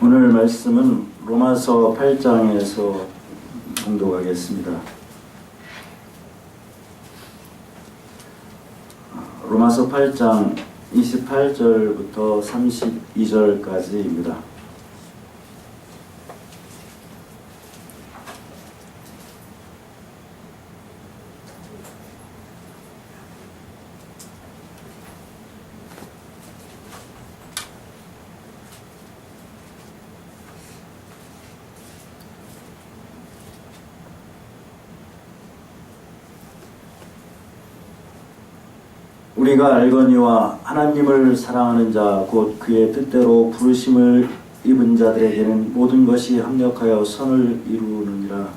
오늘 말씀은 로마서 8장에서 공독하겠습니다. 로마서 8장 28절부터 32절까지입니다. 우리가 알거니와 하나님을 사랑하는 자 곧 그의 뜻대로 부르심을 입은 자들에게는 모든 것이 합력하여 선을 이루느니라.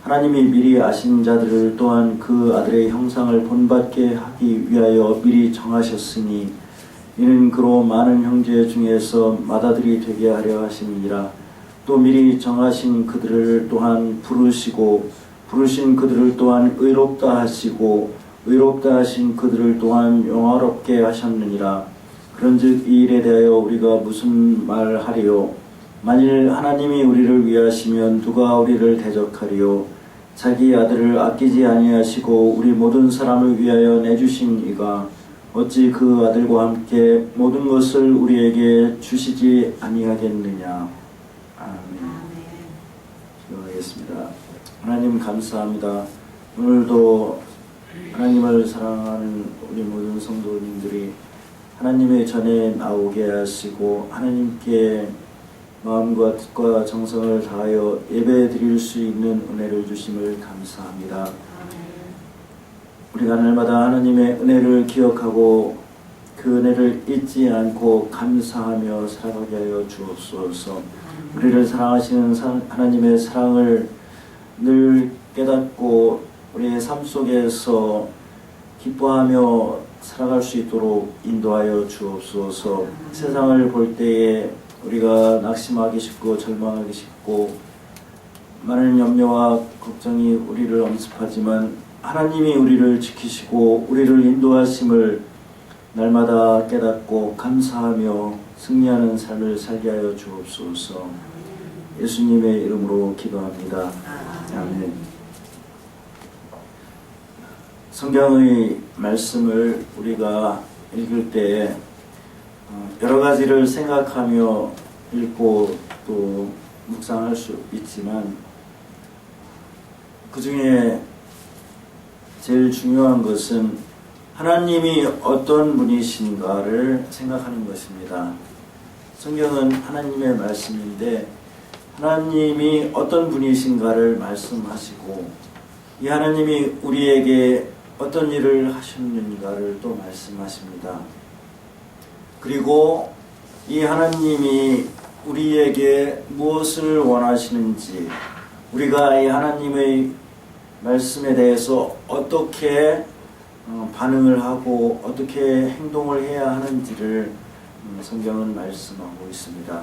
하나님이 미리 아신 자들을 또한 그 아들의 형상을 본받게 하기 위하여 미리 정하셨으니 이는 그로 많은 형제 중에서 맏아들이 되게 하려 하심이니라. 또 미리 정하신 그들을 또한 부르시고 부르신 그들을 또한 의롭다 하시고 의롭다 하신 그들을 또한 영화롭게 하셨느니라. 그런즉 이 일에 대하여 우리가 무슨 말하리요? 만일 하나님이 우리를 위하시면 누가 우리를 대적하리요? 자기 아들을 아끼지 아니하시고 우리 모든 사람을 위하여 내주신 이가 어찌 그 아들과 함께 모든 것을 우리에게 주시지 아니하겠느냐. 아멘. 기도하겠습니다. 하나님 감사합니다. 오늘도 하나님을 사랑하는 우리 모든 성도님들이 하나님의 전에 나오게 하시고 하나님께 마음과 뜻과 정성을 다하여 예배 드릴 수 있는 은혜를 주심을 감사합니다. 우리가 날마다 하나님의 은혜를 기억하고 그 은혜를 잊지 않고 감사하며 살아가게 하여 주옵소서. 우리를 사랑하시는 하나님의 사랑을 늘 깨닫고 우리의 삶 속에서 기뻐하며 살아갈 수 있도록 인도하여 주옵소서. 세상을 볼 때에 우리가 낙심하기 쉽고 절망하기 쉽고 많은 염려와 걱정이 우리를 엄습하지만 하나님이 우리를 지키시고 우리를 인도하심을 날마다 깨닫고 감사하며 승리하는 삶을 살게 하여 주옵소서. 예수님의 이름으로 기도합니다. 아멘. 성경의 말씀을 우리가 읽을 때 여러 가지를 생각하며 읽고 또 묵상할 수 있지만 그 중에 제일 중요한 것은 하나님이 어떤 분이신가를 생각하는 것입니다. 성경은 하나님의 말씀인데 하나님이 어떤 분이신가를 말씀하시고 이 하나님이 우리에게 어떤 일을 하셨는가를 또 말씀하십니다. 그리고 이 하나님이 우리에게 무엇을 원하시는지 우리가 이 하나님의 말씀에 대해서 어떻게 반응을 하고 어떻게 행동을 해야 하는지를 성경은 말씀하고 있습니다.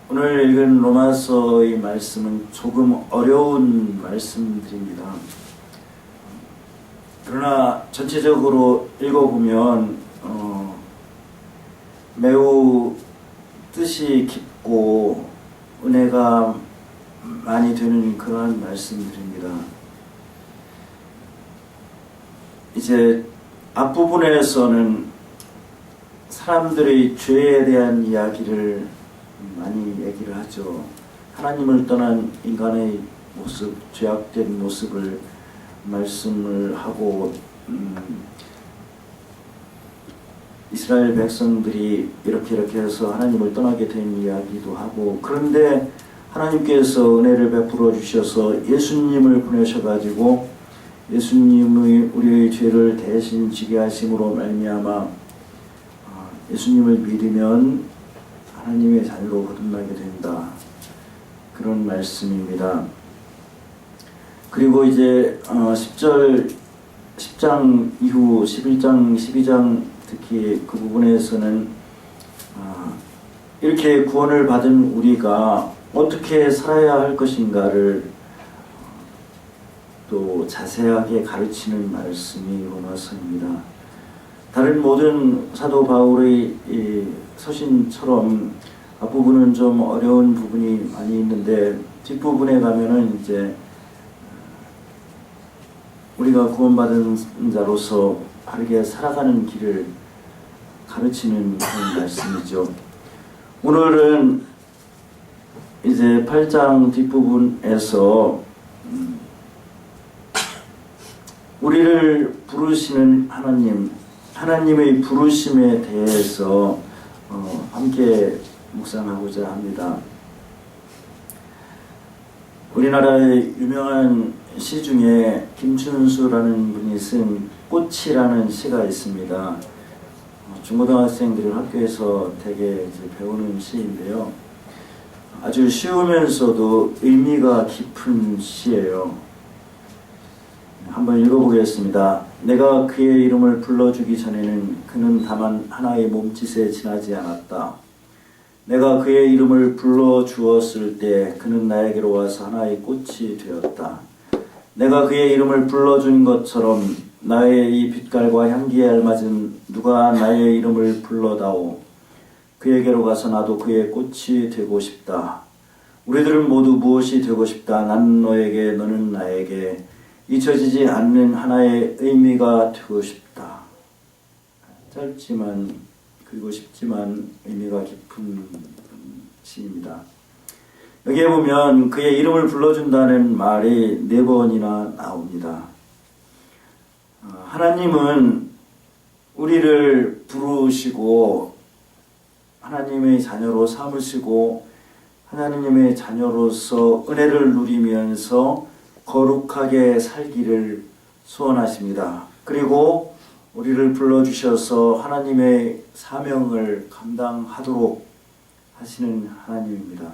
오늘 읽은 로마서의 말씀은 조금 어려운 말씀들입니다. 그러나 전체적으로 읽어보면 매우 뜻이 깊고 은혜가 많이 되는 그러한 말씀들입니다. 이제 앞부분에서는 사람들의 죄에 대한 이야기를 많이 얘기를 하죠. 하나님을 떠난 인간의 모습, 죄악된 모습을 말씀을 하고 이스라엘 백성들이 이렇게 해서 하나님을 떠나게 된 이야기도 하고 그런데 하나님께서 은혜를 베풀어 주셔서 예수님을 보내셔가지고 예수님의 우리의 죄를 대신 지게 하심으로 말미암아 예수님을 믿으면 하나님의 자녀로 거듭나게 된다. 그런 말씀입니다. 그리고 이제 10장 이후 11장, 12장 특히 그 부분에서는 이렇게 구원을 받은 우리가 어떻게 살아야 할 것인가를 또 자세하게 가르치는 말씀이 로마서입니다. 다른 모든 사도 바울의 이 서신처럼 앞부분은 좀 어려운 부분이 많이 있는데 뒷부분에 가면은 이제 우리가 구원받은 자로서 바르게 살아가는 길을 가르치는 그런 말씀이죠. 오늘은 이제 8장 뒷부분에서 우리를 부르시는 하나님의 부르심에 대해서 함께 묵상하고자 합니다. 우리나라의 유명한 시 중에 김춘수라는 분이 쓴 꽃이라는 시가 있습니다. 중고등학생들을 학교에서 되게 이제 배우는 시인데요. 아주 쉬우면서도 의미가 깊은 시예요. 한번 읽어보겠습니다. 내가 그의 이름을 불러주기 전에는 그는 다만 하나의 몸짓에 지나지 않았다. 내가 그의 이름을 불러주었을 때 그는 나에게로 와서 하나의 꽃이 되었다. 내가 그의 이름을 불러준 것처럼 나의 이 빛깔과 향기에 알맞은 누가 나의 이름을 불러다오. 그에게로 가서 나도 그의 꽃이 되고 싶다. 우리들은 모두 무엇이 되고 싶다. 난 너에게 너는 나에게 잊혀지지 않는 하나의 의미가 되고 싶다. 짧지만 그리고 쉽지만 의미가 깊은 시입니다. 여기에 보면 그의 이름을 불러준다는 말이 4번이나 나옵니다. 하나님은 우리를 부르시고 하나님의 자녀로 삼으시고 하나님의 자녀로서 은혜를 누리면서 거룩하게 살기를 소원하십니다. 그리고 우리를 불러주셔서 하나님의 사명을 감당하도록 하시는 하나님입니다.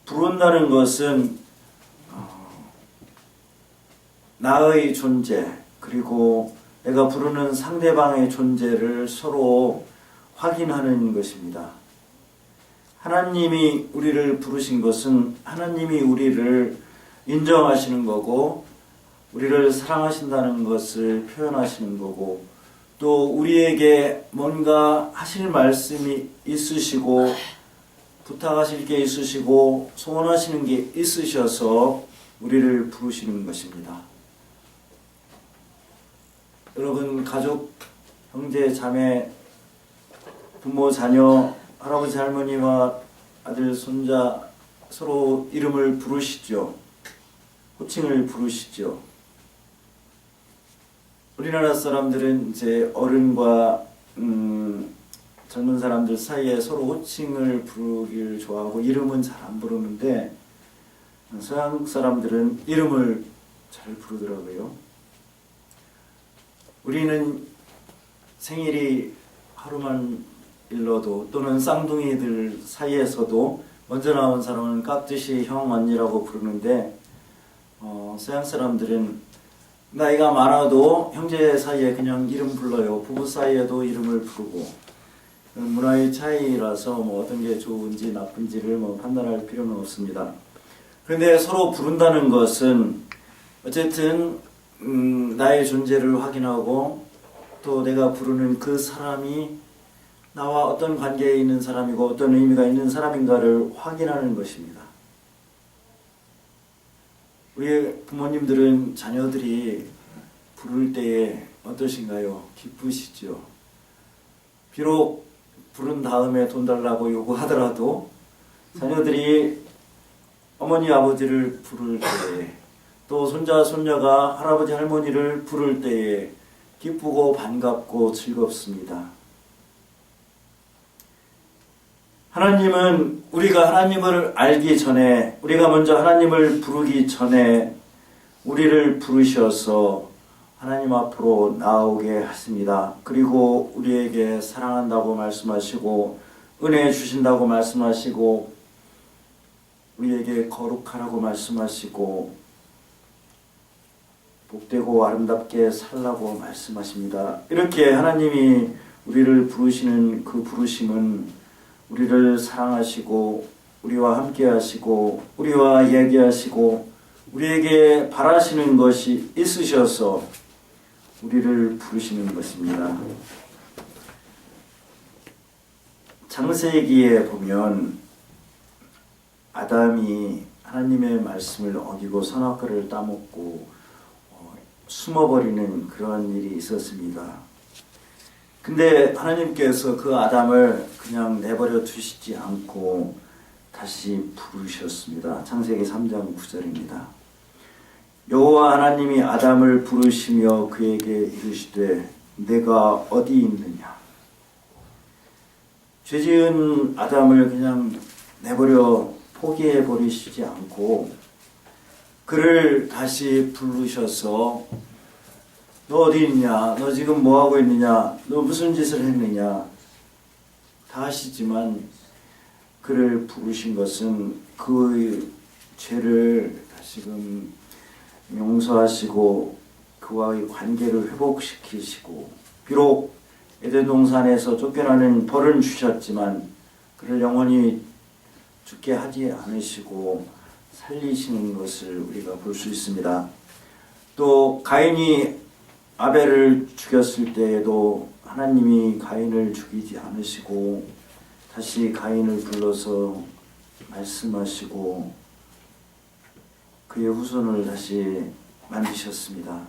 부른다는 것은 나의 존재 그리고 내가 부르는 상대방의 존재를 서로 확인하는 것입니다. 하나님이 우리를 부르신 것은 하나님이 우리를 인정하시는 거고 우리를 사랑하신다는 것을 표현하시는 거고 또 우리에게 뭔가 하실 말씀이 있으시고 부탁하실 게 있으시고 소원하시는 게 있으셔서 우리를 부르시는 것입니다. 여러분 가족, 형제, 자매, 부모, 자녀, 할아버지, 할머니와 아들, 손자 서로 이름을 부르시죠. 호칭을 부르시죠. 우리나라 사람들은 이제 어른과 젊은 사람들 사이에 서로 호칭을 부르기를 좋아하고 이름은 잘 안 부르는데 서양 사람들은 이름을 잘 부르더라고요. 우리는 생일이 하루만 일러도 또는 쌍둥이들 사이에서도 먼저 나온 사람은 깍듯이 형, 언니라고 부르는데 서양 사람들은 나이가 많아도 형제 사이에 그냥 이름 불러요. 부부 사이에도 이름을 부르고 문화의 차이라서 뭐 어떤 게 좋은지 나쁜지를 뭐 판단할 필요는 없습니다. 그런데 서로 부른다는 것은 어쨌든 나의 존재를 확인하고 또 내가 부르는 그 사람이 나와 어떤 관계에 있는 사람이고 어떤 의미가 있는 사람인가를 확인하는 것입니다. 우리 부모님들은 자녀들이 부를 때에 어떠신가요? 기쁘시죠? 비록 부른 다음에 돈 달라고 요구하더라도 자녀들이 어머니 아버지를 부를 때에 또 손자 손녀가 할아버지 할머니를 부를 때에 기쁘고 반갑고 즐겁습니다. 하나님은 우리가 하나님을 알기 전에 우리가 먼저 하나님을 부르기 전에 우리를 부르셔서 하나님 앞으로 나오게 하십니다. 그리고 우리에게 사랑한다고 말씀하시고 은혜 주신다고 말씀하시고 우리에게 거룩하라고 말씀하시고 복되고 아름답게 살라고 말씀하십니다. 이렇게 하나님이 우리를 부르시는 그 부르심은 우리를 사랑하시고 우리와 함께 하시고 우리와 얘기하시고 우리에게 바라시는 것이 있으셔서 우리를 부르시는 것입니다. 창세기에 보면 아담이 하나님의 말씀을 어기고 선악과를 따먹고 숨어버리는 그런 일이 있었습니다. 근데 하나님께서 그 아담을 그냥 내버려 두시지 않고 다시 부르셨습니다. 창세기 3장 9절입니다. 여호와 하나님이 아담을 부르시며 그에게 이르시되 내가 어디 있느냐. 죄지은 아담을 그냥 내버려 포기해 버리시지 않고 그를 다시 부르셔서 너 어디 있냐? 너 지금 뭐 하고 있느냐? 너 무슨 짓을 했느냐? 다 하시지만 그를 부르신 것은 그 죄를 다시금 용서하시고 그와의 관계를 회복시키시고 비록 에덴 동산에서 쫓겨나는 벌은 주셨지만 그를 영원히 죽게 하지 않으시고 살리시는 것을 우리가 볼 수 있습니다. 또 가인이 아벨을 죽였을 때에도 하나님이 가인을 죽이지 않으시고 다시 가인을 불러서 말씀하시고 그의 후손을 다시 만드셨습니다.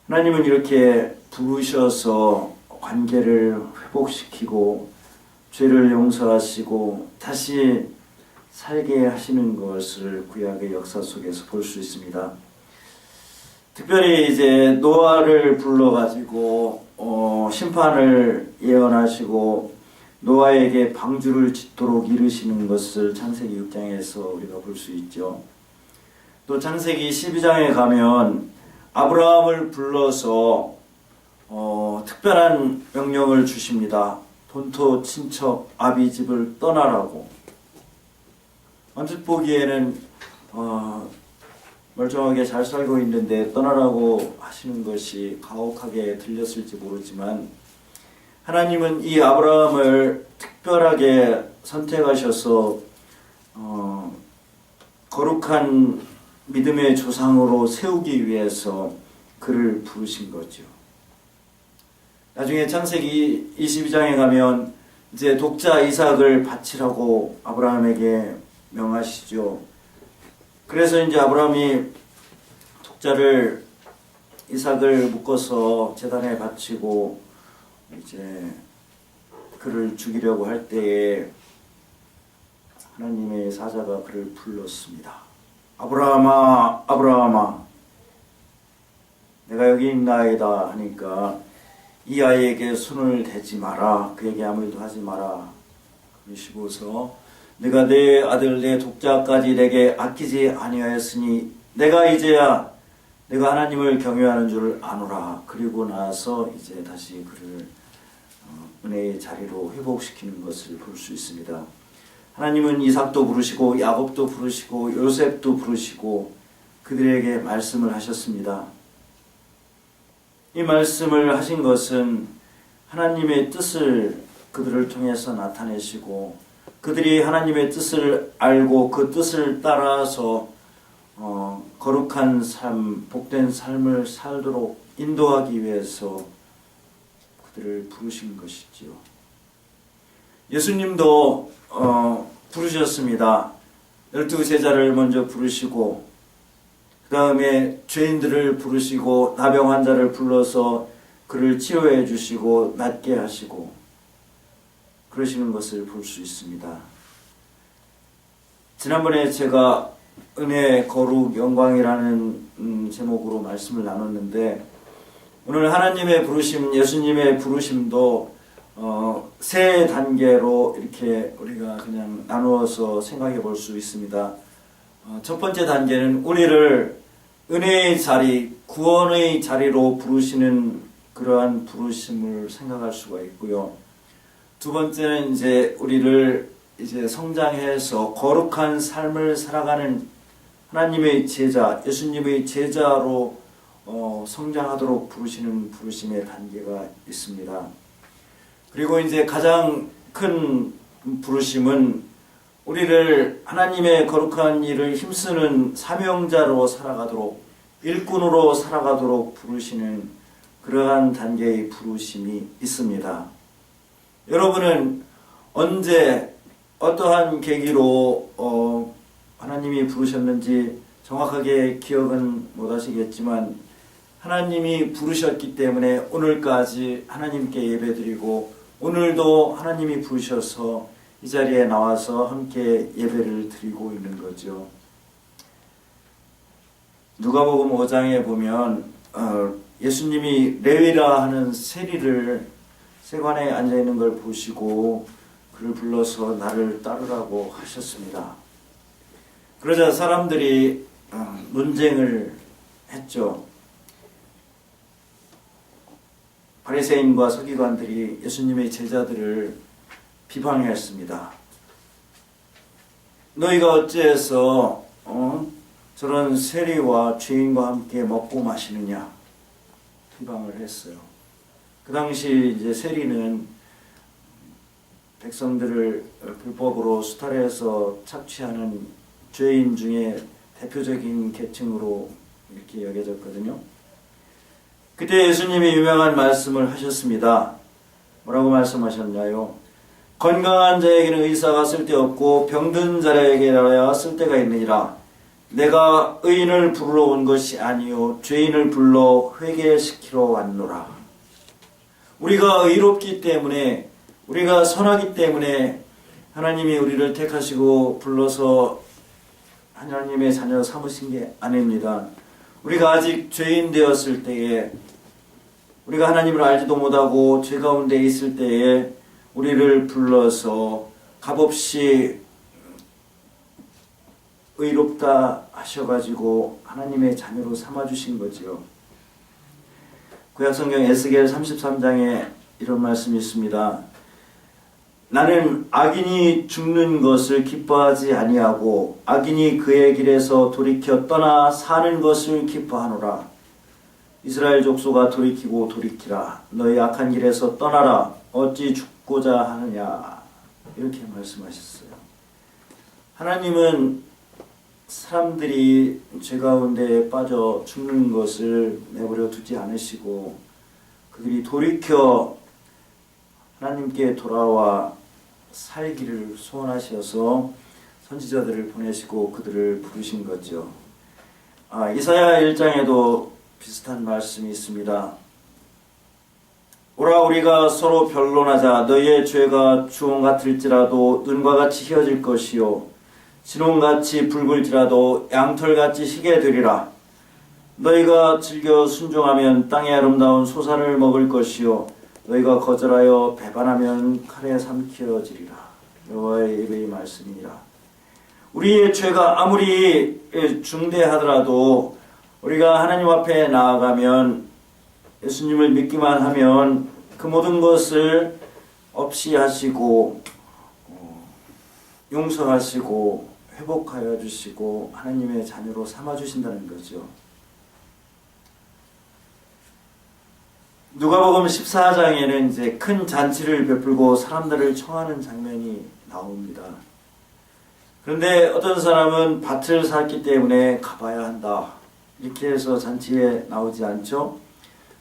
하나님은 이렇게 부르셔서 관계를 회복시키고 죄를 용서하시고 다시 살게 하시는 것을 구약의 역사 속에서 볼 수 있습니다. 특별히 이제 노아를 불러가지고 심판을 예언하시고 노아에게 방주를 짓도록 이르시는 것을 창세기 6장에서 우리가 볼 수 있죠. 또 창세기 12장에 가면 아브라함을 불러서 특별한 명령을 주십니다. 본토 친척 아비 집을 떠나라고. 언뜻 보기에는 멀쩡하게 잘 살고 있는데 떠나라고 하시는 것이 가혹하게 들렸을지 모르지만 하나님은 이 아브라함을 특별하게 선택하셔서 거룩한 믿음의 조상으로 세우기 위해서 그를 부르신 거죠. 나중에 창세기 22장에 가면 이제 독자 이삭을 바치라고 아브라함에게 명하시죠. 그래서 이제 아브라함이 독자를 이삭을 묶어서 제단에 바치고 이제 그를 죽이려고 할 때에 하나님의 사자가 그를 불렀습니다. 아브라함아, 아브라함아, 내가 여기 있나이다 하니까 이 아이에게 손을 대지 마라, 그에게 아무 일도 하지 마라 그러시고서 내가 내 아들 내 독자까지 내게 아끼지 아니하였으니 내가 이제야 내가 하나님을 경외하는 줄 아노라. 그리고 나서 이제 다시 그를 은혜의 자리로 회복시키는 것을 볼 수 있습니다. 하나님은 이삭도 부르시고 야곱도 부르시고 요셉도 부르시고 그들에게 말씀을 하셨습니다. 이 말씀을 하신 것은 하나님의 뜻을 그들을 통해서 나타내시고 그들이 하나님의 뜻을 알고 그 뜻을 따라서 거룩한 삶, 복된 삶을 살도록 인도하기 위해서 그들을 부르신 것이지요. 예수님도 부르셨습니다. 12제자를 먼저 부르시고 그 다음에 죄인들을 부르시고 나병 환자를 불러서 그를 치료해 주시고 낫게 하시고 그러시는 것을 볼 수 있습니다. 지난번에 제가 은혜, 거룩, 영광이라는 제목으로 말씀을 나눴는데 오늘 하나님의 부르심, 예수님의 부르심도 세 단계로 이렇게 우리가 그냥 나누어서 생각해 볼 수 있습니다. 첫 번째 단계는 우리를 은혜의 자리, 구원의 자리로 부르시는 그러한 부르심을 생각할 수가 있고요. 두 번째는 이제 우리를 이제 성장해서 거룩한 삶을 살아가는 하나님의 제자, 예수님의 제자로 성장하도록 부르시는 부르심의 단계가 있습니다. 그리고 이제 가장 큰 부르심은 우리를 하나님의 거룩한 일을 힘쓰는 사명자로 살아가도록 일꾼으로 살아가도록 부르시는 그러한 단계의 부르심이 있습니다. 여러분은 언제 어떠한 계기로 하나님이 부르셨는지 정확하게 기억은 못하시겠지만 하나님이 부르셨기 때문에 오늘까지 하나님께 예배드리고 오늘도 하나님이 부르셔서 이 자리에 나와서 함께 예배를 드리고 있는 거죠. 누가복음 5장에 보면 예수님이 레위라 하는 세리를 세관에 앉아있는 걸 보시고 그를 불러서 나를 따르라고 하셨습니다. 그러자 사람들이 논쟁을 했죠. 바리새인과 서기관들이 예수님의 제자들을 비방했습니다. 너희가 어찌해서 저런 세리와 죄인과 함께 먹고 마시느냐 비방을 했어요. 그 당시 이제 세리는 백성들을 불법으로 수탈해서 착취하는 죄인 중에 대표적인 계층으로 이렇게 여겨졌거든요. 그때 예수님이 유명한 말씀을 하셨습니다. 뭐라고 말씀하셨나요? 건강한 자에게는 의사가 쓸데없고 병든 자에게라야 쓸데가 있느니라. 내가 의인을 부르러 온 것이 아니요 죄인을 불러 회개시키러 왔노라. 우리가 의롭기 때문에 우리가 선하기 때문에 하나님이 우리를 택하시고 불러서 하나님의 자녀 삼으신 게 아닙니다. 우리가 아직 죄인 되었을 때에 우리가 하나님을 알지도 못하고 죄 가운데 있을 때에 우리를 불러서 값없이 의롭다 하셔가지고 하나님의 자녀로 삼아주신 거지요. 구약성경 에스겔 33장에 이런 말씀이 있습니다. 나는 악인이 죽는 것을 기뻐하지 아니하고 악인이 그의 길에서 돌이켜 떠나 사는 것을 기뻐하노라. 이스라엘 족속아 돌이키고 돌이키라. 너희 악한 길에서 떠나라. 어찌 죽고자 하느냐. 이렇게 말씀하셨어요. 하나님은 사람들이 죄 가운데 빠져 죽는 것을 내버려 두지 않으시고 그들이 돌이켜 하나님께 돌아와 살기를 소원하셔서 선지자들을 보내시고 그들을 부르신 거죠. 이사야 1장에도 비슷한 말씀이 있습니다. 오라 우리가 서로 변론하자. 너희의 죄가 주홍 같을지라도 눈과 같이 희어질 것이요 진홍같이 붉을지라도 양털같이 희게 되리라. 너희가 즐겨 순종하면 땅의 아름다운 소산을 먹을 것이요 너희가 거절하여 배반하면 칼에 삼켜지리라. 여호와의 예배의 말씀이니라. 우리의 죄가 아무리 중대하더라도 우리가 하나님 앞에 나아가면 예수님을 믿기만 하면 그 모든 것을 없이 하시고 용서하시고 회복하여 주시고 하나님의 자녀로 삼아주신다는 거죠. 누가복음 14장에는 이제 큰 잔치를 베풀고 사람들을 청하는 장면이 나옵니다. 그런데 어떤 사람은 밭을 샀기 때문에 가봐야 한다. 이렇게 해서 잔치에 나오지 않죠.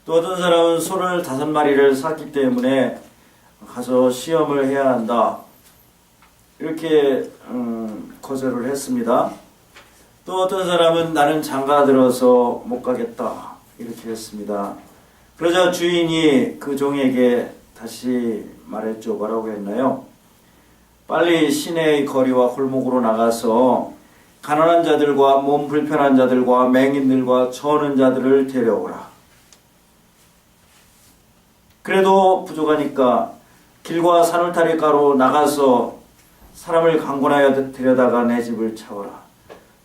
또 어떤 사람은 소를 5마리를 샀기 때문에 가서 시험을 해야 한다. 이렇게 거절을 했습니다. 또 어떤 사람은 나는 장가 들어서 못 가겠다. 이렇게 했습니다. 그러자 주인이 그 종에게 다시 말했죠. 뭐라고 했나요? 빨리 시내의 거리와 골목으로 나가서 가난한 자들과 몸 불편한 자들과 맹인들과 저는 자들을 데려오라. 그래도 부족하니까 길과 산울타리가로 나가서 사람을 강권하여 데려다가 내 집을 채워라.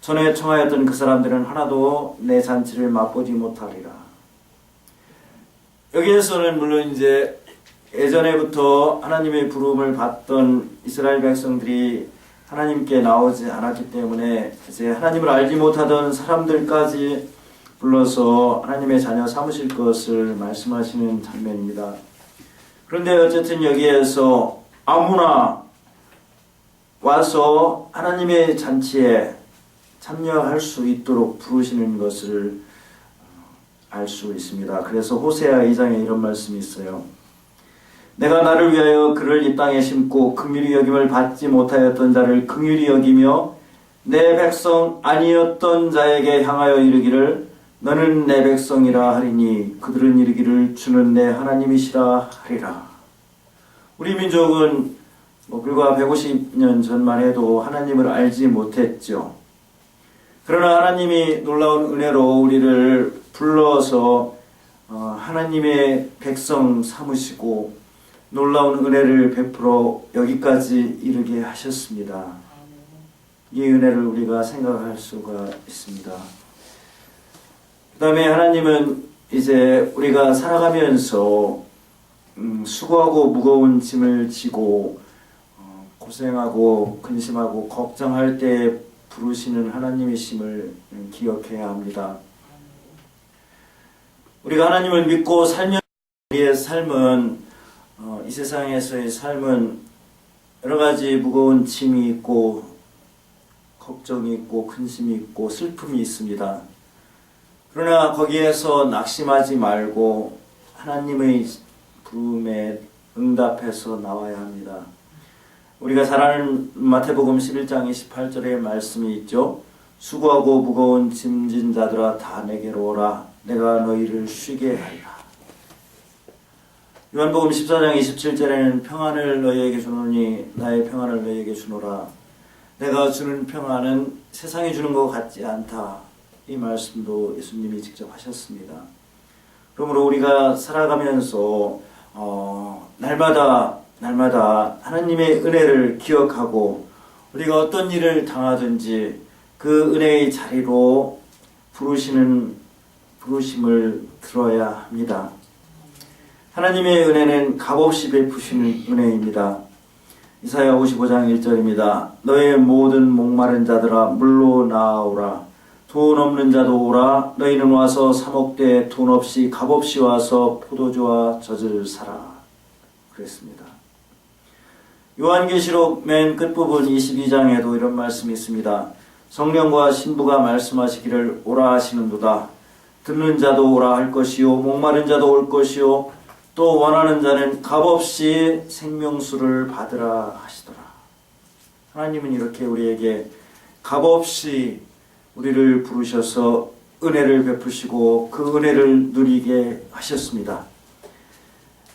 전에 청하였던 그 사람들은 하나도 내 잔치를 맛보지 못하리라. 여기에서는 물론 이제 예전에부터 하나님의 부름을 받던 이스라엘 백성들이 하나님께 나오지 않았기 때문에 이제 하나님을 알지 못하던 사람들까지 불러서 하나님의 자녀 삼으실 것을 말씀하시는 장면입니다. 그런데 어쨌든 여기에서 아무나 와서 하나님의 잔치에 참여할 수 있도록 부르시는 것을 알 수 있습니다. 그래서 호세아 2장에 이런 말씀이 있어요. 내가 나를 위하여 그를 이 땅에 심고 긍휼히 여김을 받지 못하였던 자를 긍휼히 여기며 내 백성 아니었던 자에게 향하여 이르기를 너는 내 백성이라 하리니 그들은 이르기를 주는 내 하나님이시라 하리라. 우리 민족은 불과 150년 전만 해도 하나님을 알지 못했죠. 그러나 하나님이 놀라운 은혜로 우리를 불러서 하나님의 백성 삼으시고 놀라운 은혜를 베풀어 여기까지 이르게 하셨습니다. 이 은혜를 우리가 생각할 수가 있습니다. 그 다음에 하나님은 이제 우리가 살아가면서 수고하고 무거운 짐을 지고 고생하고 근심하고 걱정할 때 부르시는 하나님이심을 기억해야 합니다. 우리가 하나님을 믿고 살면 우리의 삶은 이 세상에서의 삶은 여러 가지 무거운 짐이 있고 걱정이 있고 근심이 있고 슬픔이 있습니다. 그러나 거기에서 낙심하지 말고 하나님의 부름에 응답해서 나와야 합니다. 우리가 잘 아는 마태복음 11장 28절의 말씀이 있죠. 수고하고 무거운 짐진 자들아 다 내게로 오라. 내가 너희를 쉬게 하리라. 요한복음 14장 27절에는 평안을 너희에게 주노니 나의 평안을 너희에게 주노라. 내가 주는 평안은 세상이 주는 것 같지 않다. 이 말씀도 예수님이 직접 하셨습니다. 그러므로 우리가 살아가면서 날마다 하나님의 은혜를 기억하고 우리가 어떤 일을 당하든지 그 은혜의 자리로 부르심을 들어야 합니다. 하나님의 은혜는 값없이 베푸시는 은혜입니다. 이사야 55장 1절입니다. 너의 모든 목마른 자들아 물로 나아오라. 돈 없는 자도 오라. 너희는 와서 사먹되 돈 없이 값없이 와서 포도주와 젖을 사라. 그랬습니다. 요한계시록 맨 끝부분 22장에도 이런 말씀이 있습니다. 성령과 신부가 말씀하시기를 오라 하시는도다. 듣는 자도 오라 할 것이요 목마른 자도 올 것이요 또 원하는 자는 값없이 생명수를 받으라 하시더라. 하나님은 이렇게 우리에게 값없이 우리를 부르셔서 은혜를 베푸시고 그 은혜를 누리게 하셨습니다.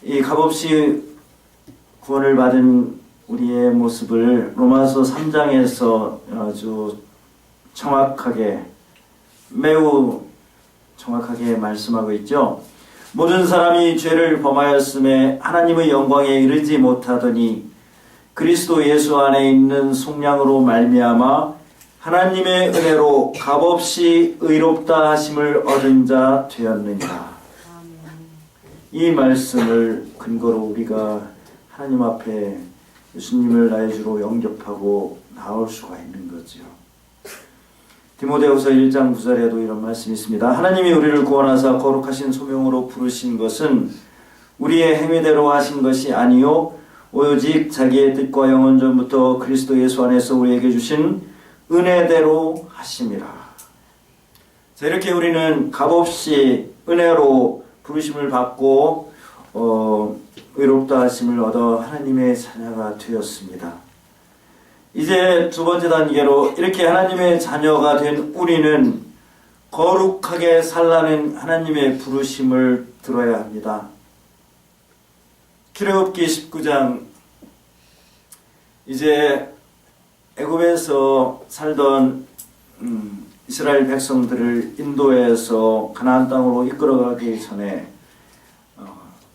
이 값없이 구원을 받은 우리의 모습을 로마서 3장에서 아주 정확하게 매우 정확하게 말씀하고 있죠. 모든 사람이 죄를 범하였음에 하나님의 영광에 이르지 못하더니 그리스도 예수 안에 있는 속량으로 말미암아 하나님의 은혜로 값없이 의롭다 하심을 얻은 자 되었느니라. 이 말씀을 근거로 우리가 하나님 앞에 예수님을 나의 주로 영접하고 나올 수가 있는 거죠. 디모데후서 1장 9절에도 이런 말씀이 있습니다. 하나님이 우리를 구원하사 거룩하신 소명으로 부르신 것은 우리의 행위대로 하신 것이 아니요 오직 자기의 뜻과 영원 전부터 그리스도 예수 안에서 우리에게 주신 은혜대로 하심이라. 자, 이렇게 우리는 값없이 은혜로 부르심을 받고 의롭다 하심을 얻어 하나님의 자녀가 되었습니다. 이제 두 번째 단계로 이렇게 하나님의 자녀가 된 우리는 거룩하게 살라는 하나님의 부르심을 들어야 합니다. 출애굽기 19장 이제 애굽에서 살던 이스라엘 백성들을 인도해서 가나안 땅으로 이끌어가기 전에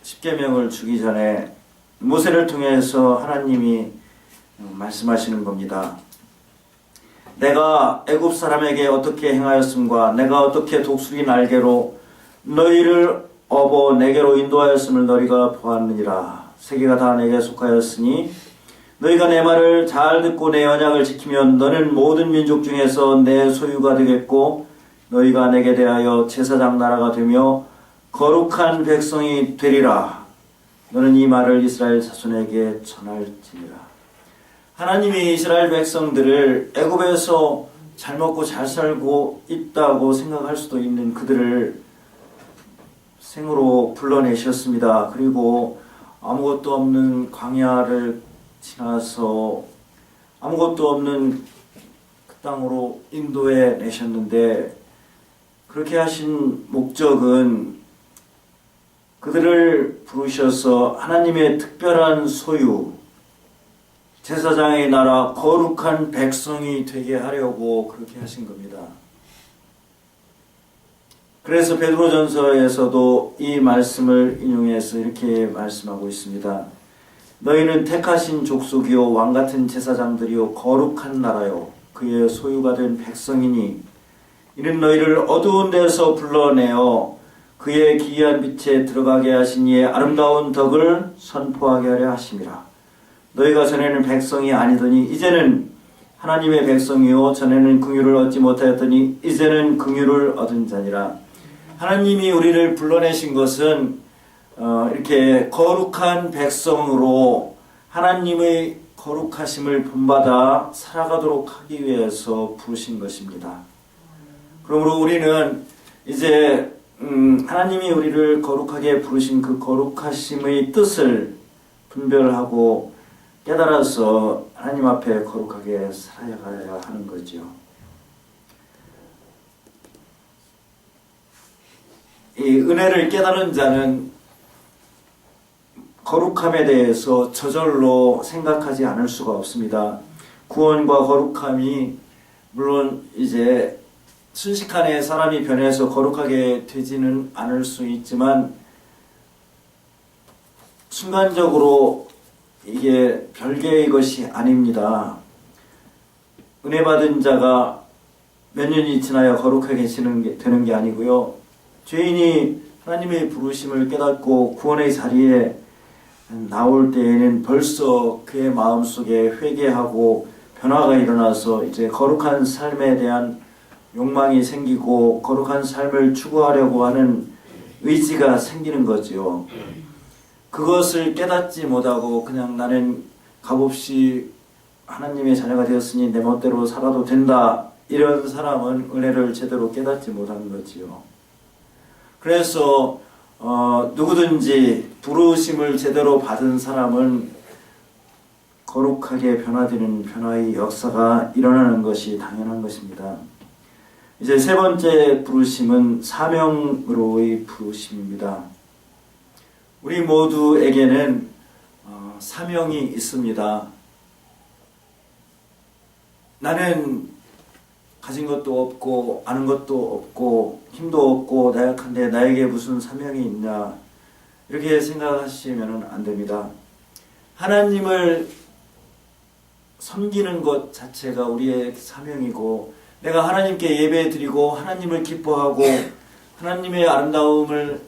십계명을 주기 전에 모세를 통해서 하나님이 말씀하시는 겁니다. 내가 애굽 사람에게 어떻게 행하였음과 내가 어떻게 독수리 날개로 너희를 업어 내게로 인도하였음을 너희가 보았느니라. 세계가 다 내게 속하였으니 너희가 내 말을 잘 듣고 내 언약을 지키면 너는 모든 민족 중에서 내 소유가 되겠고 너희가 내게 대하여 제사장 나라가 되며 거룩한 백성이 되리라. 너는 이 말을 이스라엘 자손에게 전할지니라. 하나님이 이스라엘 백성들을 애굽에서 잘 먹고 잘 살고 있다고 생각할 수도 있는 그들을 생으로 불러내셨습니다. 그리고 아무것도 없는 광야를 지나서 아무것도 없는 그 땅으로 인도해 내셨는데, 그렇게 하신 목적은 그들을 부르셔서 하나님의 특별한 소유, 제사장의 나라, 거룩한 백성이 되게 하려고 그렇게 하신 겁니다. 그래서 베드로전서에서도 이 말씀을 인용해서 이렇게 말씀하고 있습니다. 너희는 택하신 족속이요 왕같은 제사장들이요 거룩한 나라요 그의 소유가 된 백성이니 이는 너희를 어두운 데서 불러내어 그의 기이한 빛에 들어가게 하신 이의 아름다운 덕을 선포하게 하려 하심이라. 너희가 전에는 백성이 아니더니 이제는 하나님의 백성이요 전에는 긍휼을 얻지 못하였더니 이제는 긍휼을 얻은 자니라. 하나님이 우리를 불러내신 것은 이렇게 거룩한 백성으로 하나님의 거룩하심을 본받아 살아가도록 하기 위해서 부르신 것입니다. 그러므로 우리는 이제 하나님이 우리를 거룩하게 부르신 그 거룩하심의 뜻을 분별하고 깨달아서 하나님 앞에 거룩하게 살아가야 하는 거죠. 이 은혜를 깨달은 자는 거룩함에 대해서 저절로 생각하지 않을 수가 없습니다. 구원과 거룩함이 물론 이제 순식간에 사람이 변해서 거룩하게 되지는 않을 수 있지만 순간적으로 이게 별개의 것이 아닙니다. 은혜 받은 자가 몇 년이 지나야 거룩하게 되는 게 아니고요. 죄인이 하나님의 부르심을 깨닫고 구원의 자리에 나올 때에는 벌써 그의 마음속에 회개하고 변화가 일어나서 이제 거룩한 삶에 대한 욕망이 생기고 거룩한 삶을 추구하려고 하는 의지가 생기는 거죠. 그것을 깨닫지 못하고 그냥 나는 값없이 하나님의 자녀가 되었으니 내 멋대로 살아도 된다, 이런 사람은 은혜를 제대로 깨닫지 못한 거지요. 그래서 누구든지 부르심을 제대로 받은 사람은 거룩하게 변화되는 변화의 역사가 일어나는 것이 당연한 것입니다. 이제 세 번째 부르심은 사명으로의 부르심입니다. 우리 모두에게는 사명이 있습니다. 나는 가진 것도 없고 아는 것도 없고 힘도 없고 나약한데 나에게 무슨 사명이 있냐, 이렇게 생각하시면 안 됩니다. 하나님을 섬기는 것 자체가 우리의 사명이고, 내가 하나님께 예배드리고 하나님을 기뻐하고 하나님의 아름다움을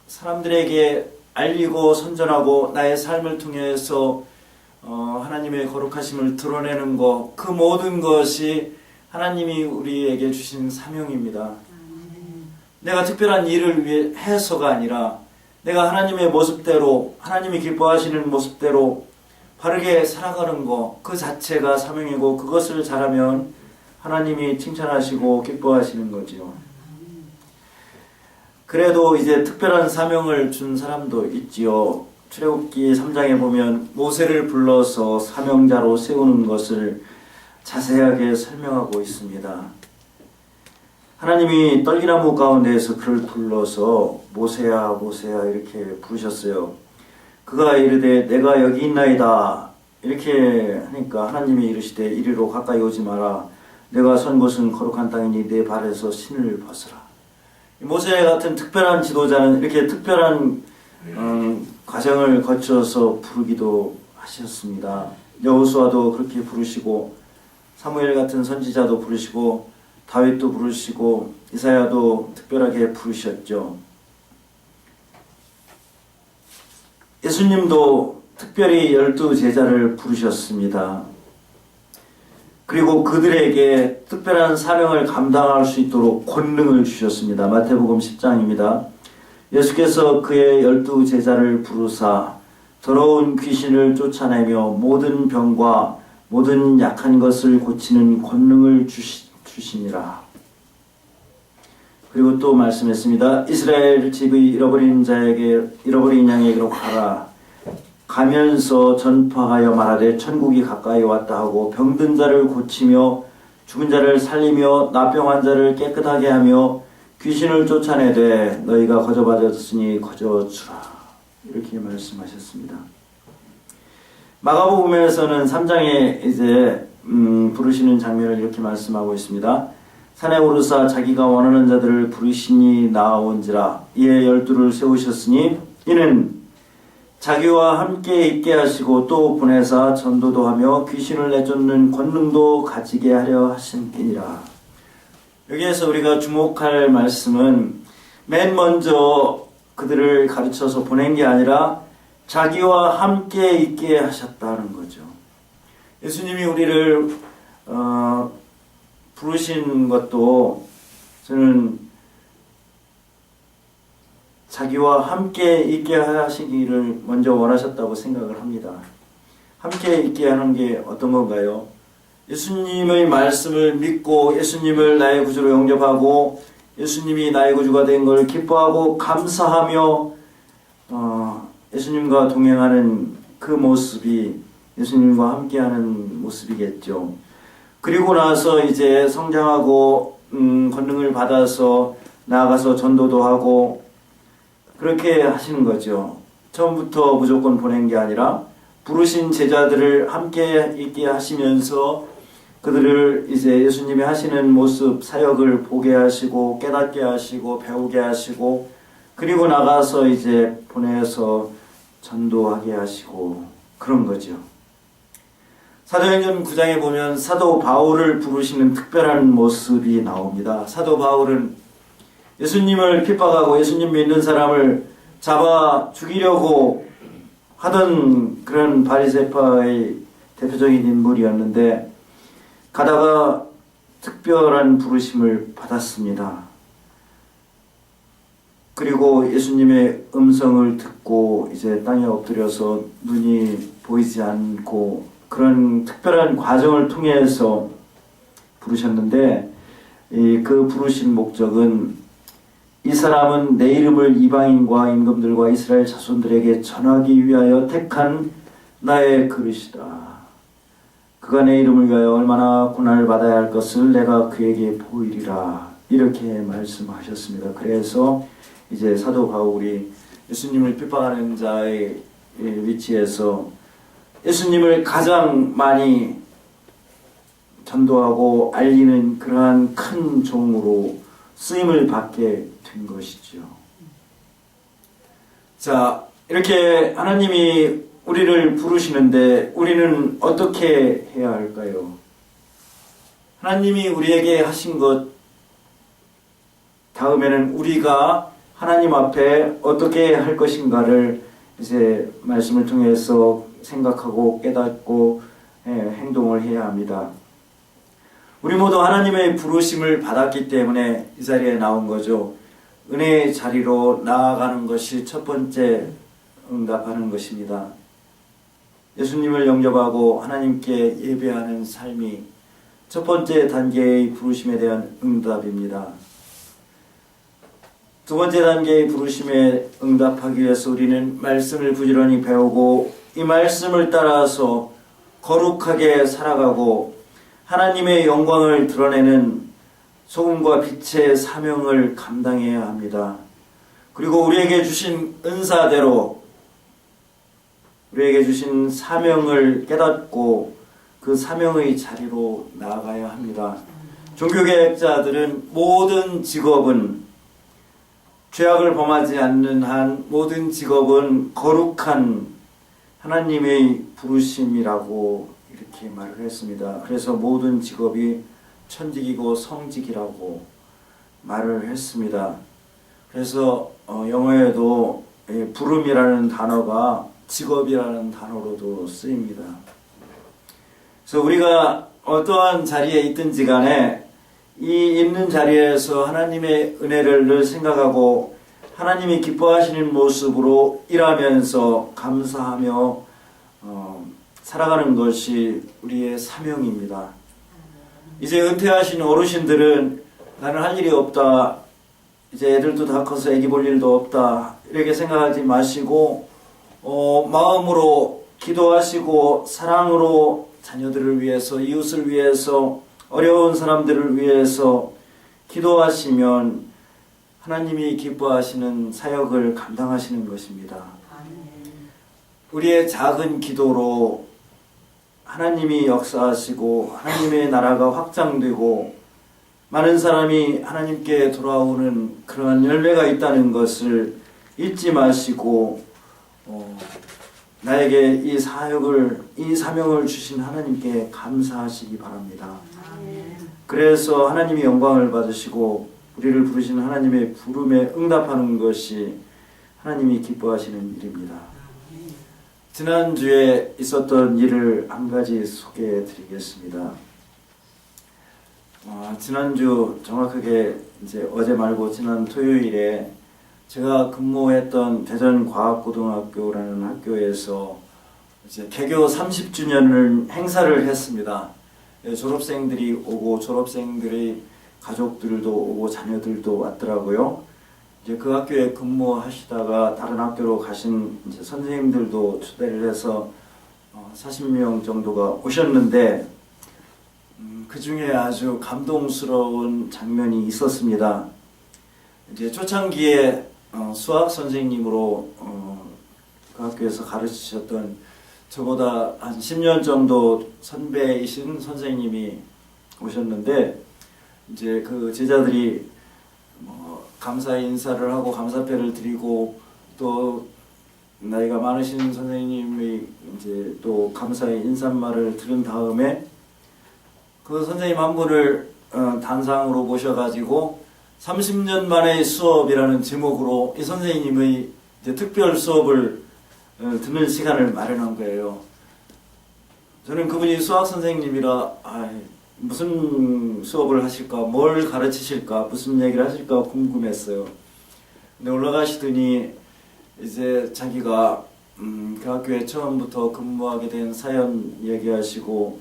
사람들에게 알리고 선전하고 나의 삶을 통해서 하나님의 거룩하심을 드러내는 것, 그 모든 것이 하나님이 우리에게 주신 사명입니다. 내가 특별한 일을 위해 해서가 아니라 내가 하나님의 모습대로, 하나님이 기뻐하시는 모습대로 바르게 살아가는 것, 그 자체가 사명이고, 그것을 잘하면 하나님이 칭찬하시고 기뻐하시는 거지요. 그래도 이제 특별한 사명을 준 사람도 있지요. 출애굽기 3장에 보면 모세를 불러서 사명자로 세우는 것을 자세하게 설명하고 있습니다. 하나님이 떨기나무 가운데에서 그를 불러서 모세야 모세야 이렇게 부르셨어요. 그가 이르되 내가 여기 있나이다 이렇게 하니까 하나님이 이르시되 이리로 가까이 오지 마라. 내가 선 곳은 거룩한 땅이니 내 발에서 신을 벗으라. 모세 같은 특별한 지도자는 이렇게 특별한 과정을 거쳐서 부르기도 하셨습니다. 여호수아도 그렇게 부르시고, 사무엘 같은 선지자도 부르시고, 다윗도 부르시고, 이사야도 특별하게 부르셨죠. 예수님도 특별히 12제자를 부르셨습니다. 그리고 그들에게 특별한 사명을 감당할 수 있도록 권능을 주셨습니다. 마태복음 10장입니다. 예수께서 그의 12제자를 부르사 더러운 귀신을 쫓아내며 모든 병과 모든 약한 것을 고치는 권능을 주시니라. 그리고 또 말씀했습니다. 이스라엘 집의 잃어버린 양에게로 가라. 가면서 전파하여 말하되 천국이 가까이 왔다 하고 병든 자를 고치며 죽은 자를 살리며 나병한 자를 깨끗하게 하며 귀신을 쫓아내되 너희가 거저받았으니 거저주라. 이렇게 말씀하셨습니다. 마가복음에서는 3장에 이제 부르시는 장면을 이렇게 말씀하고 있습니다. 산에 오르사 자기가 원하는 자들을 부르시니 나아온지라. 이에 12를 세우셨으니 이는 자기와 함께 있게 하시고 또 보내사 전도도 하며 귀신을 내쫓는 권능도 가지게 하려 하심이니라. 여기에서 우리가 주목할 말씀은 맨 먼저 그들을 가르쳐서 보낸 게 아니라 자기와 함께 있게 하셨다는 거죠. 예수님이 우리를 부르신 것도 저는 자기와 함께 있게 하시기를 먼저 원하셨다고 생각을 합니다. 함께 있게 하는 게 어떤 건가요? 예수님의 말씀을 믿고 예수님을 나의 구주로 영접하고 예수님이 나의 구주가 된 걸 기뻐하고 감사하며 예수님과 동행하는 그 모습이 예수님과 함께하는 모습이겠죠. 그리고 나서 이제 성장하고 권능을 받아서 나아가서 전도도 하고 그렇게 하시는 거죠. 처음부터 무조건 보낸 게 아니라 부르신 제자들을 함께 있게 하시면서 그들을 이제 예수님이 하시는 모습, 사역을 보게 하시고 깨닫게 하시고 배우게 하시고 그리고 나가서 이제 보내서 전도하게 하시고 그런 거죠. 사도행전 9장에 보면 사도 바울을 부르시는 특별한 모습이 나옵니다. 사도 바울은 예수님을 핍박하고 예수님 믿는 사람을 잡아 죽이려고 하던 그런 바리새파의 대표적인 인물이었는데 가다가 특별한 부르심을 받았습니다. 그리고 예수님의 음성을 듣고 이제 땅에 엎드려서 눈이 보이지 않고 그런 특별한 과정을 통해서 부르셨는데 그 부르신 목적은 이 사람은 내 이름을 이방인과 임금들과 이스라엘 자손들에게 전하기 위하여 택한 나의 그릇이다. 그가 내 이름을 위하여 얼마나 고난을 받아야 할 것을 내가 그에게 보이리라. 이렇게 말씀하셨습니다. 그래서 이제 사도 바울이 예수님을 핍박하는 자의 위치에서 예수님을 가장 많이 전도하고 알리는 그러한 큰 종으로 쓰임을 받게 된 것이죠. 자, 이렇게 하나님이 우리를 부르시는데 우리는 어떻게 해야 할까요? 하나님이 우리에게 하신 것 다음에는 우리가 하나님 앞에 어떻게 할 것인가를 이제 말씀을 통해서 생각하고 깨닫고 행동을 해야 합니다. 우리 모두 하나님의 부르심을 받았기 때문에 이 자리에 나온 거죠. 은혜의 자리로 나아가는 것이 첫 번째 응답하는 것입니다. 예수님을 영접하고 하나님께 예배하는 삶이 첫 번째 단계의 부르심에 대한 응답입니다. 두 번째 단계의 부르심에 응답하기 위해서 우리는 말씀을 부지런히 배우고 이 말씀을 따라서 거룩하게 살아가고 하나님의 영광을 드러내는 소금과 빛의 사명을 감당해야 합니다. 그리고 우리에게 주신 은사대로 우리에게 주신 사명을 깨닫고 그 사명의 자리로 나아가야 합니다. 종교개혁자들은 모든 직업은 죄악을 범하지 않는 한 모든 직업은 거룩한 하나님의 부르심이라고 이렇게 말을 했습니다. 그래서 모든 직업이 천직이고 성직이라고 말을 했습니다. 그래서 영어에도 부름이라는 단어가 직업이라는 단어로도 쓰입니다. 그래서 우리가 어떠한 자리에 있든지 간에 이 있는 자리에서 하나님의 은혜를 늘 생각하고 하나님이 기뻐하시는 모습으로 일하면서 감사하며 살아가는 것이 우리의 사명입니다. 이제 은퇴하신 어르신들은 나는 할 일이 없다. 이제 애들도 다 커서 애기 볼 일도 없다 이렇게 생각하지 마시고 마음으로 기도하시고 사랑으로 자녀들을 위해서, 이웃을 위해서, 어려운 사람들을 위해서 기도하시면 하나님이 기뻐하시는 사역을 감당하시는 것입니다. 우리의 작은 기도로 하나님이 역사하시고 하나님의 나라가 확장되고 많은 사람이 하나님께 돌아오는 그러한 열매가 있다는 것을 잊지 마시고 나에게 이 사역을, 이 사명을 주신 하나님께 감사하시기 바랍니다. 그래서 하나님이 영광을 받으시고 우리를 부르신 하나님의 부름에 응답하는 것이 하나님이 기뻐하시는 일입니다. 지난주에 있었던 일을 한 가지 소개해 드리겠습니다. 지난주 정확하게 이제 어제 말고 지난 토요일에 제가 근무했던 대전과학고등학교라는 학교에서 이제 개교 30주년을 행사를 했습니다. 졸업생들이 오고 졸업생들의 가족들도 오고 자녀들도 왔더라고요. 이제 그 학교에 근무하시다가 다른 학교로 가신 이제 선생님들도 초대를 해서 40명 정도가 오셨는데 그 중에 아주 감동스러운 장면이 있었습니다. 이제 초창기에 수학 선생님으로 그 학교에서 가르치셨던 저보다 한 10년 정도 선배이신 선생님이 오셨는데 이제 그 제자들이 감사의 인사를 하고 감사패를 드리고 또 나이가 많으신 선생님의 이제 또 감사의 인사말을 들은 다음에 그 선생님 한 분을 단상으로 모셔가지고 30년 만의 수업이라는 제목으로 이 선생님의 이제 특별 수업을 듣는 시간을 마련한 거예요. 저는 그분이 수학 선생님이라 무슨 수업을 하실까, 뭘 가르치실까, 무슨 얘기를 하실까 궁금했어요. 근데 올라가시더니 이제 자기가 그 학교에 처음부터 근무하게 된 사연 얘기하시고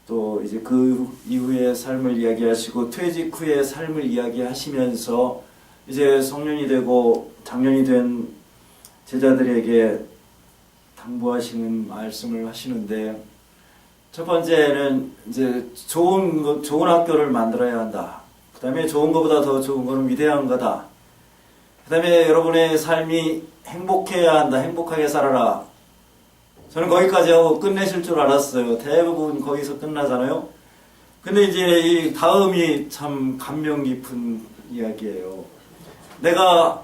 또 이제 그 이후의 삶을 이야기하시고 퇴직 후의 삶을 이야기하시면서 이제 성년이 되고 장년이 된 제자들에게 당부하시는 말씀을 하시는데 첫 번째는 이제 좋은 학교를 만들어야 한다. 그 다음에 좋은 것보다 더 좋은 것은 위대한 거다. 그 다음에 여러분의 삶이 행복해야 한다. 행복하게 살아라. 저는 거기까지 하고 끝내실 줄 알았어요. 대부분 거기서 끝나잖아요. 근데 이제 이 다음이 참 감명 깊은 이야기예요. 내가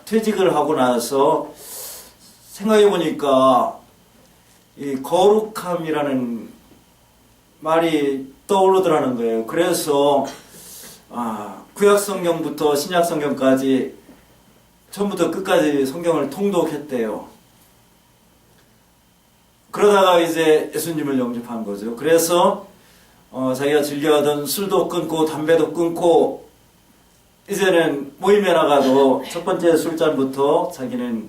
퇴직을 하고 나서 생각해 보니까 이 거룩함이라는 말이 떠오르더라는 거예요. 그래서 구약 성경부터 신약 성경까지 처음부터 끝까지 성경을 통독했대요. 그러다가 이제 예수님을 영접한 거죠. 그래서 자기가 즐겨하던 술도 끊고 담배도 끊고 이제는 모임에 나가도 첫 번째 술잔부터 자기는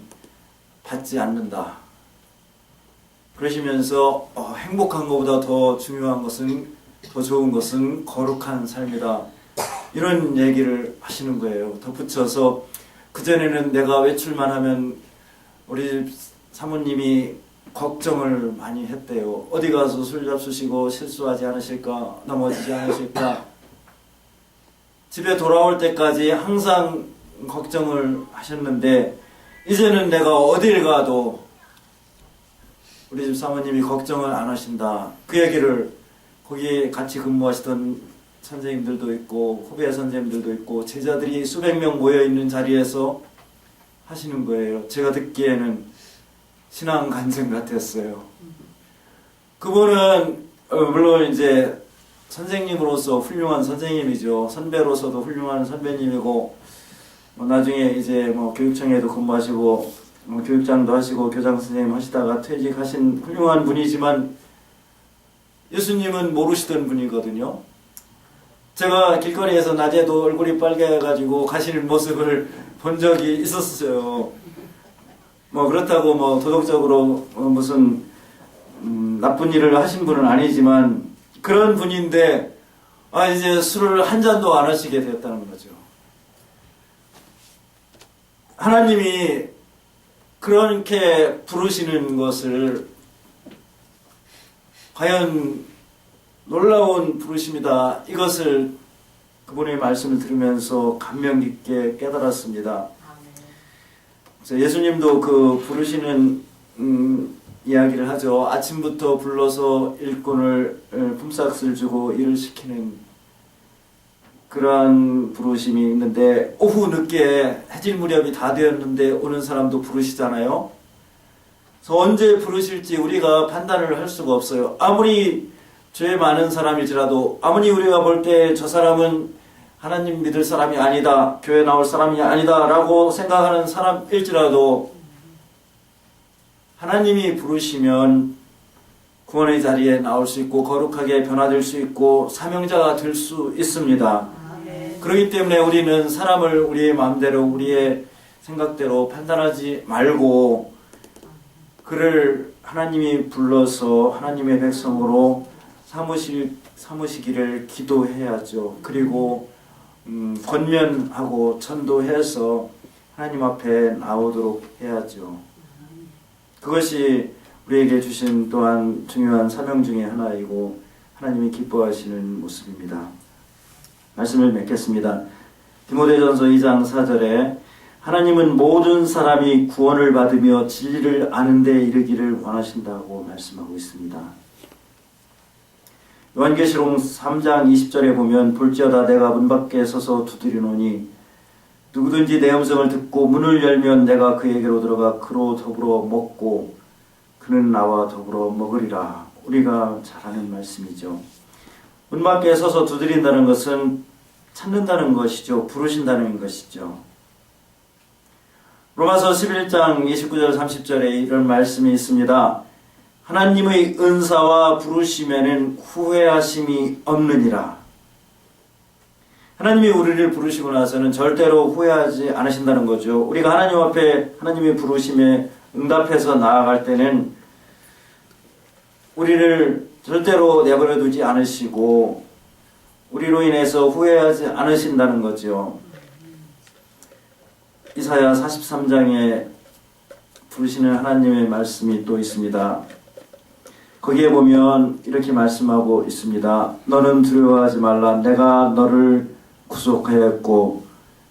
받지 않는다. 그러시면서 행복한 것보다 더 중요한 것은, 더 좋은 것은 거룩한 삶이다. 이런 얘기를 하시는 거예요. 덧붙여서 그전에는 내가 외출만 하면 우리 사모님이 걱정을 많이 했대요. 어디 가서 술 잡수시고 실수하지 않으실까, 넘어지지 않으실까. 집에 돌아올 때까지 항상 걱정을 하셨는데 이제는 내가 어딜 가도 우리 집 사모님이 걱정을 안 하신다. 그 얘기를 거기에 같이 근무하시던 선생님들도 있고 후배 선생님들도 있고 제자들이 수백 명 모여있는 자리에서 하시는 거예요. 제가 듣기에는 신앙 간증 같았어요. 그분은 물론 이제 선생님으로서 훌륭한 선생님이죠. 선배로서도 훌륭한 선배님이고 나중에 이제 교육청에도 근무하시고 교육장도 하시고 교장 선생님 하시다가 퇴직하신 훌륭한 분이지만 예수님은 모르시던 분이거든요. 제가 길거리에서 낮에도 얼굴이 빨개가지고 가시는 모습을 본 적이 있었어요. 그렇다고 도덕적으로 무슨 나쁜 일을 하신 분은 아니지만 그런 분인데 이제 술을 한 잔도 안 하시게 되었다는 거죠. 하나님이 그렇게 부르시는 것을 과연 놀라운 부르심이다. 이것을 그분의 말씀을 들으면서 감명 깊게 깨달았습니다. 그래서 예수님도 그 부르시는 이야기를 하죠. 아침부터 불러서 일꾼을 품삯을 주고 일을 시키는 그러한 부르심이 있는데, 오후 늦게 해질 무렵이 다 되었는데 오는 사람도 부르시잖아요. 그래서 언제 부르실지 우리가 판단을 할 수가 없어요. 아무리 죄 많은 사람일지라도, 아무리 우리가 볼 때 저 사람은 하나님 믿을 사람이 아니다, 교회 나올 사람이 아니다 라고 생각하는 사람일지라도 하나님이 부르시면 구원의 자리에 나올 수 있고 거룩하게 변화될 수 있고 사명자가 될 수 있습니다. 그렇기 때문에 우리는 사람을 우리의 마음대로 우리의 생각대로 판단하지 말고 그를 하나님이 불러서 하나님의 백성으로 삼으시기를 기도해야죠. 그리고 권면하고 전도해서 하나님 앞에 나오도록 해야죠. 그것이 우리에게 주신 또한 중요한 사명 중에 하나이고 하나님이 기뻐하시는 모습입니다. 말씀을 맺겠습니다. 디모데전서 2장 4절에 하나님은 모든 사람이 구원을 받으며 진리를 아는 데 이르기를 원하신다고 말씀하고 있습니다. 요한계시록 3장 20절에 보면 볼지어다 내가 문 밖에 서서 두드리노니 누구든지 내 음성을 듣고 문을 열면 내가 그에게로 들어가 그로 더불어 먹고 그는 나와 더불어 먹으리라. 우리가 잘 아는 말씀이죠. 문 밖에 서서 두드린다는 것은 찾는다는 것이죠. 부르신다는 것이죠. 로마서 11장 29절 30절에 이런 말씀이 있습니다. 하나님의 은사와 부르심에는 후회하심이 없느니라. 하나님이 우리를 부르시고 나서는 절대로 후회하지 않으신다는 거죠. 우리가 하나님 앞에 하나님의 부르심에 응답해서 나아갈 때는 우리를 절대로 내버려 두지 않으시고 우리로 인해서 후회하지 않으신다는 거죠. 이사야 43장에 부르시는 하나님의 말씀이 또 있습니다. 거기에 보면 이렇게 말씀하고 있습니다. 너는 두려워하지 말라. 내가 너를 구속하였고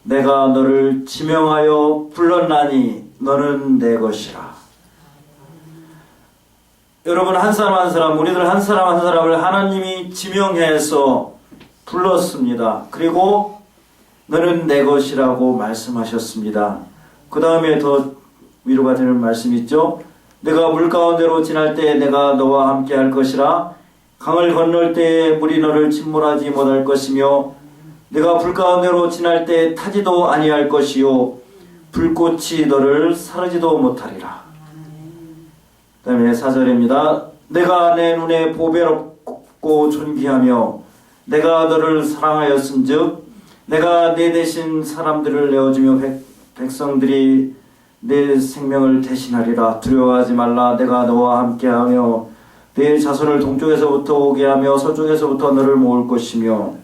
내가 너를 지명하여 불렀나니 너는 내 것이라. 여러분, 한 사람 한 사람, 우리들 한 사람 한 사람을 하나님이 지명해서 불렀습니다. 그리고 너는 내 것이라고 말씀하셨습니다. 그 다음에 더 위로가 되는 말씀이 있죠. 내가 물 가운데로 지날 때 내가 너와 함께 할 것이라. 강을 건널 때에 물이 너를 침몰하지 못할 것이며 내가 불 가운데로 지날 때 타지도 아니할 것이요 불꽃이 너를 사르지도 못하리라. 그 다음에 4절입니다. 내가 내 눈에 보배롭고 존귀하며 내가 너를 사랑하였은즉 내가 내 대신 사람들을 내어주며 백성들이 내 생명을 대신하리라. 두려워하지 말라. 내가 너와 함께하며 내 자손을 동쪽에서부터 오게 하며 서쪽에서부터 너를 모을 것이며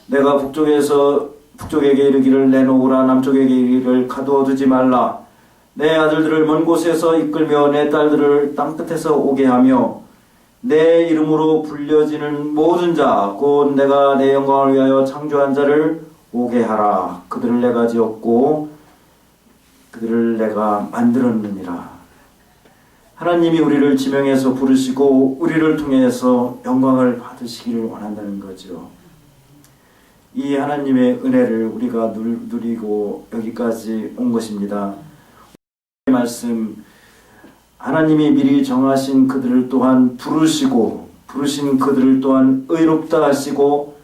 내가 북쪽에게 이르기를 내놓으라. 남쪽에게 이르기를 가두어두지 말라. 내 아들들을 먼 곳에서 이끌며 내 딸들을 땅끝에서 오게 하며 내 이름으로 불려지는 모든 자 곧 내가 내 영광을 위하여 창조한 자를 오게 하라. 그들을 내가 지었고 그들을 내가 만들었느니라. 하나님이 우리를 지명해서 부르시고 우리를 통해서 영광을 받으시기를 원한다는 거죠. 이 하나님의 은혜를 우리가 누리고 여기까지 온 것입니다. 말씀, 하나님이 미리 정하신 그들을 또한 부르시고 부르신 그들을 또한 의롭다 하시고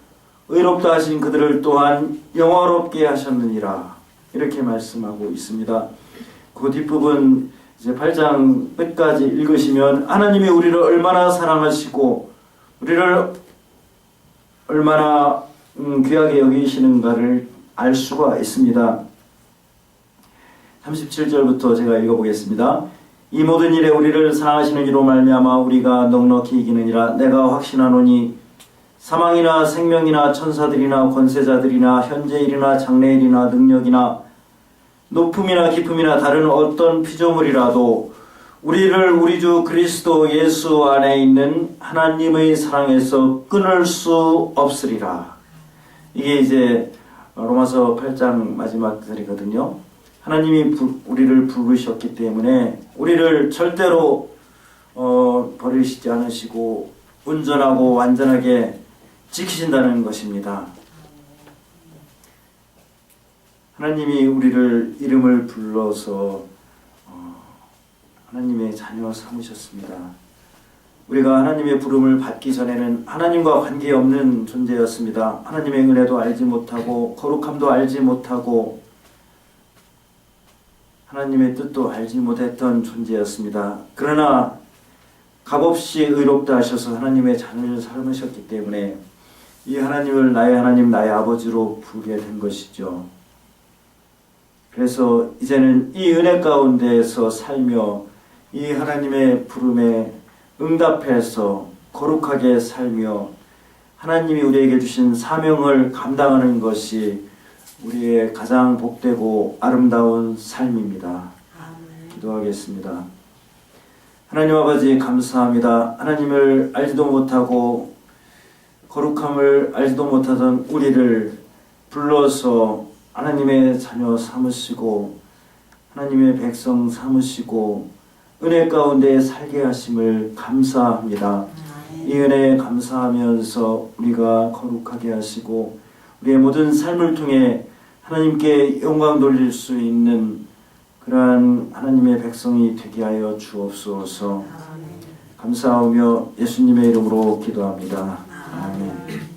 의롭다 하신 그들을 또한 영화롭게 하셨느니라. 이렇게 말씀하고 있습니다. 그 뒷부분 이제 8장 끝까지 읽으시면 하나님이 우리를 얼마나 사랑하시고 우리를 얼마나 귀하게 여기시는가를 알 수가 있습니다. 37절부터 제가 읽어보겠습니다. 이 모든 일에 우리를 사랑하시는 이로 말미암아 우리가 넉넉히 이기느니라. 내가 확신하노니 사망이나 생명이나 천사들이나 권세자들이나 현재일이나 장래일이나 능력이나 높음이나 깊음이나 다른 어떤 피조물이라도 우리를 우리 주 그리스도 예수 안에 있는 하나님의 사랑에서 끊을 수 없으리라. 이게 이제 로마서 8장 마지막 절이거든요. 하나님이 우리를 부르셨기 때문에 우리를 절대로 버리시지 않으시고 온전하고 완전하게 지키신다는 것입니다. 하나님이 우리를 이름을 불러서 하나님의 자녀 삼으셨습니다. 우리가 하나님의 부름을 받기 전에는 하나님과 관계없는 존재였습니다. 하나님의 은혜도 알지 못하고 거룩함도 알지 못하고 하나님의 뜻도 알지 못했던 존재였습니다. 그러나 값없이 의롭다 하셔서 하나님의 자녀를 삼으셨기 때문에 이 하나님을 나의 하나님, 나의 아버지로 부르게 된 것이죠. 그래서 이제는 이 은혜 가운데에서 살며 이 하나님의 부름에 응답해서 거룩하게 살며 하나님이 우리에게 주신 사명을 감당하는 것이 우리의 가장 복되고 아름다운 삶입니다. 아멘. 기도하겠습니다. 하나님 아버지 감사합니다. 하나님을 알지도 못하고 거룩함을 알지도 못하던 우리를 불러서 하나님의 자녀 삼으시고 하나님의 백성 삼으시고 은혜 가운데 살게 하심을 감사합니다. 이 은혜에 감사하면서 우리가 거룩하게 하시고 우리의 모든 삶을 통해 하나님께 영광 돌릴 수 있는 그러한 하나님의 백성이 되게 하여 주옵소서. 감사하며 예수님의 이름으로 기도합니다. 아멘.